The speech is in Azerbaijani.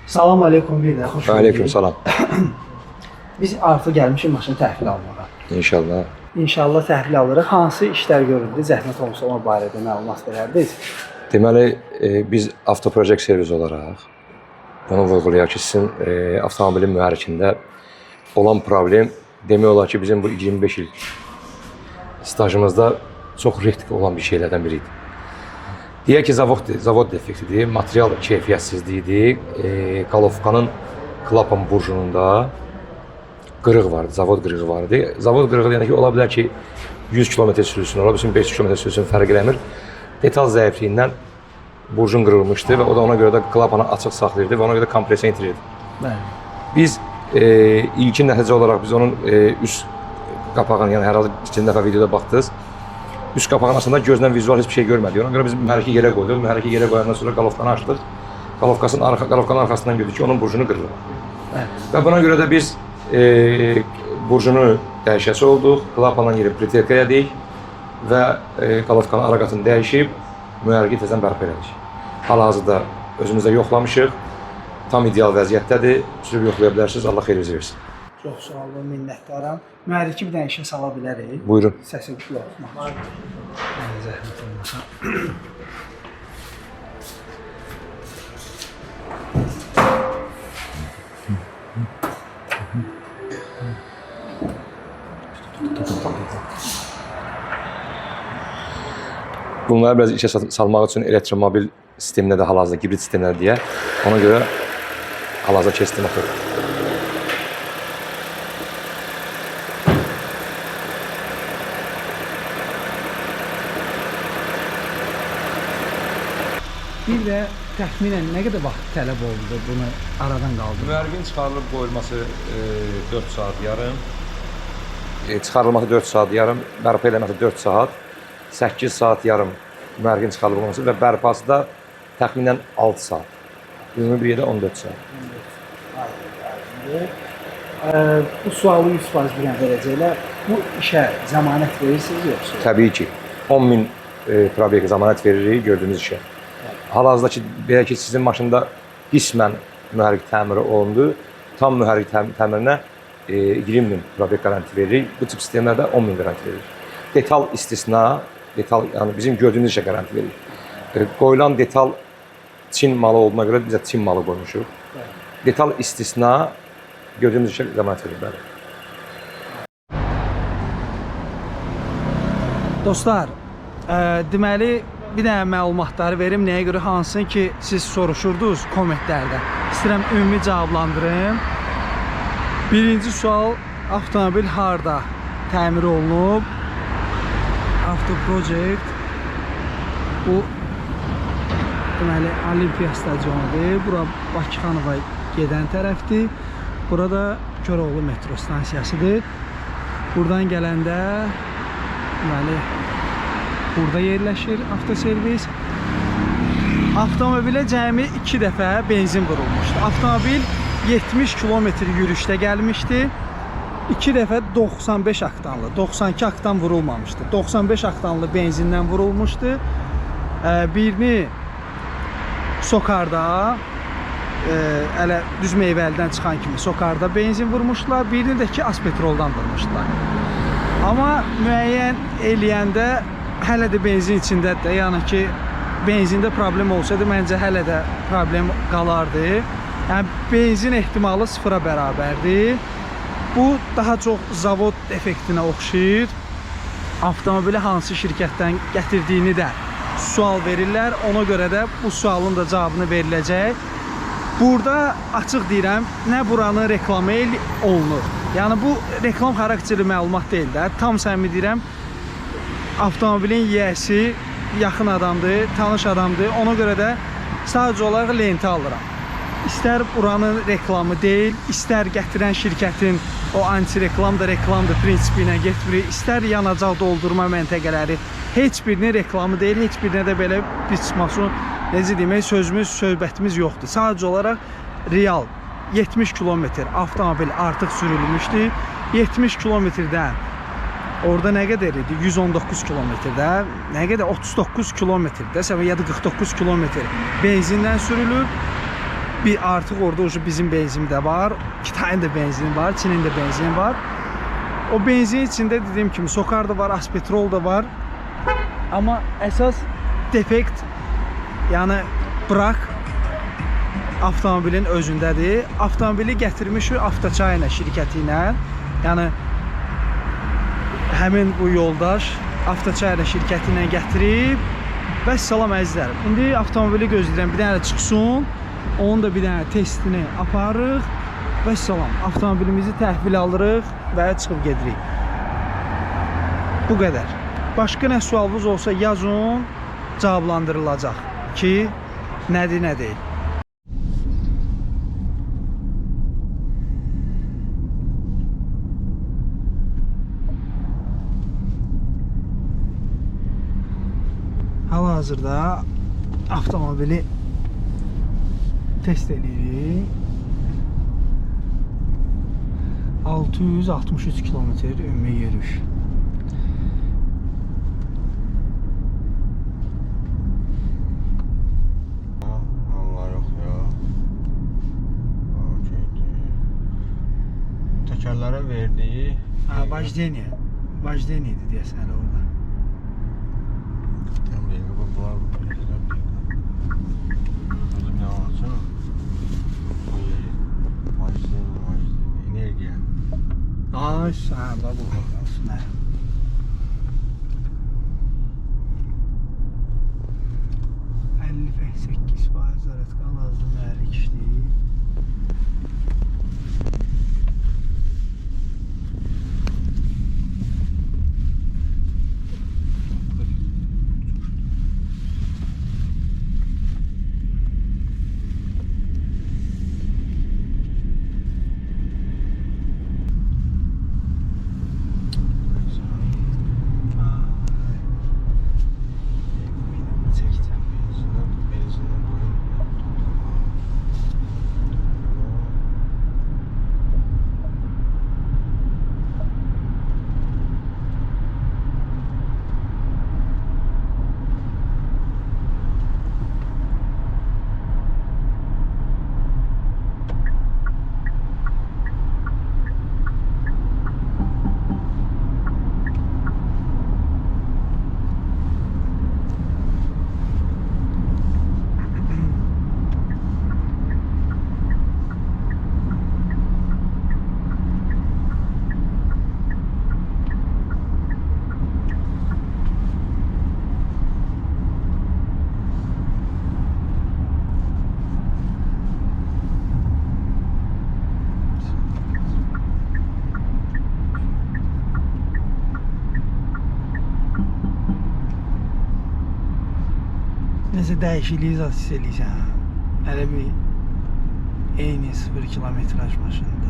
Salam aleykum bir də, xoş gördük. Aleyküm salam. Biz artıq gəlmişik maşını təhvil almağa. İnşallah. İnşallah təhvil alırıq. Hansı işlər görüldü, zəhmət olmasa o barədə məlumat verərdiniz? Deməli, biz Avtoprojekt servis olaraq bunu vurğulayaq ki, sizin avtomobilin mühərrikində olan problem demək olar ki, bizim bu 25 il stajımızda çox risk olan bir şeylərdən biri idi. Deyək ki, zavod defektidir, material keyfiyyətsizliyidir, Kalovkanın klapan burjununda qırıq vardı, zavod qırığı vardı. Zavod qırığı deyəndə ki, ola bilər ki, 100 km sürüsün, ola bilsin 500 km sürüsün fərq eləmir. Detal zəifliyindən burjun qırılmışdı və o da ona görə də klapanı açıq saxlayırdı və ona görə də kompresiya itirirdi. Bəli. Biz ilkin nəticə olaraq biz onun üst qapağını, yəni hər halda keçən dəfə videoda baxdınız, üst qapağın aslında gözdən vizual heç bir şey görmədik. Ona görə biz mühərriki yerə qoyduq. Mühərriki yerə qoyandan sonra qalovkanı açdıq. Qalovkanın arxasından gördük ki, onun burjunu qırılıb. Və buna görə də biz burjunu dəyişəsi olduq. Klapandan yeri preterka elədik və qalovkanın araqatını dəyişib mühərriki təzədən bərpa elədik. Hal-hazırda özümüzdə yoxlamışıq. Tam ideal vəziyyətdədir. Sürüb yoxlaya bilərsiniz. Allah xeyrinizi versin. Çox sağ olun, minnətdaram. Mühərriki bir dənə işə sala bilərik. Buyurun. Səsi yoxmaq. Zəhmət olmasa. Bunları biraz işə salmaq üçün elektromobil sisteminə də hal-hazırda hibrid sistemlər deyə. Ona görə hal-hazırda kestim atır. Bir də təxminən nə qədər vaxt tələb oldu bunu aradan qaldırmaq? Mühərrikin çıxarılıb qoyulması 4 saat yarım. Çıxarılması 4 saat yarım, bərpa eləməsi 4 saat. 8 saat yarım mühərrikin çıxarılıb olması və bərpası da təxminən 6 saat. Ümumi bir yerdə 14 saat. Bu sualı 100% bilən verəcəklər. Bu işə zəmanət verirsiniz yoxsa? Təbii ki, 10.000 probeyk zəmanət veririk gördüyünüz işə. Hal-hazırda ki, belə ki, sizin maşında qismən mühərrik təmiri olundu. Tam mühərrik təmirinə 20.000 probeyk qaranti veririk. Bu tip sistemlərdə 10.000 qaranti veririk. Detal istisna, yəni bizim gördüyümüz işə qaranti veririk. Qoyulan detal Çin malı olduğuna görə bizə Çin malı qoymuşuq. Detal istisna gördüyümüz işə zəmanət veririk. Dostlar, deməli bir dənə məlumatları verim, nəyə görə hansın ki, siz soruşurdunuz kommentlərdə. İstəyirəm ümumi cavablandırım. Birinci sual, avtomobil harda təmir olunub? Avtoprojekt. Bu deməli Olimpiya stadionudur. Bura Bakıxanova gedən tərəfdir. Burada Köroğlu metro stansiyasıdır. Buradan gələndə deməli burada yerləşir avtoservis. Avtomobilə cəmi 2 dəfə benzin vurulmuşdu. Avtomobil 70 kilometr yürüşdə gəlmişdi. 2 dəfə 95 aktanlı, 92 aktan vurulmamışdı. 95 aktanlı benzindən vurulmuşdu. Birini Sokarda, elə düz meyvəlidən çıxan kimi Sokarda benzin vurmuşdular. Birini də ki Aspetroldan vurmuşdular. Amma müəyyən eləyəndə hələ də benzin içindədir. Yəni ki, benzində problem olsaydı, məncə hələ də problem qalardı. Yəni, benzin ehtimalı sıfıra bərabərdir. Bu, daha çox zavod defektinə oxşayır. Avtomobili hansı şirkətdən gətirdiyini də sual verirlər. Ona görə də bu sualın da cavabını veriləcək. Burada açıq deyirəm, nə buranın reklamı olunur. Yəni, bu reklam xarakterli məlumat deyil də. Tam səmimi deyirəm, avtomobilin yiyəsi yaxın adamdır, tanış adamdır. Ona görə də sadəcə olaraq lenti alıram. İstər buranın reklamı deyil, istər gətirən şirkətin o anti-reklam da reklamdır prinsipi ilə getmirik, istər yanacaq doldurma məntəqələri, heç birinin reklamı deyil, heç birinə də belə pismasın, necə demək, sözümüz, söhbətimiz yoxdur. Sadəcə olaraq real 70 kilometr avtomobil artıq sürülmüşdür. 70 kilometrdən orada nə qədər idi? 119 kilometrdə, nə qədər? 39 kilometrdə, ya da 49 kilometr benzindən sürülüb. Bir artıq orada ucu bizim benzin də var. Kitayın da benzin var, Çinin də benzin var. O benzin içində dediyim kimi Sokar da var, Aspetrol da var. Amma əsas defekt, yəni bırak avtomobilin özündədir. Avtomobili gətirmişik Avtoçayna şirkəti ilə. Yəni həmin bu yoldaş Avtoçayna şirkəti ilə gətirib. Vəssalam əzizlərim. İndi avtomobili gözləyirəm, bir dənə çıxsın. Onun da bir dənə testini aparırıq. Vəssalam, avtomobilimizi təhvil alırıq və çıxıb gedirik. Bu qədər. Başqa nə sualınız olsa yazın, cavablandırılacaq ki, nədir, nə deyil. Hal-hazırda avtomobili test edirik. 663 kilometre ümumi yürüyüş. Allah yok ya. Tekerlere verdiği Vajdeniydi deyəsən orada. bunlar bizim ne anlatsana? Enerjiya. Ay, sağ ol, bu olsun. %58% zərət qalazdı, mühərrik işləyir. Nəsə dəyişikliyi zat hiss eləyirsən. Hələ bir eyni 0 kilometraj maşın.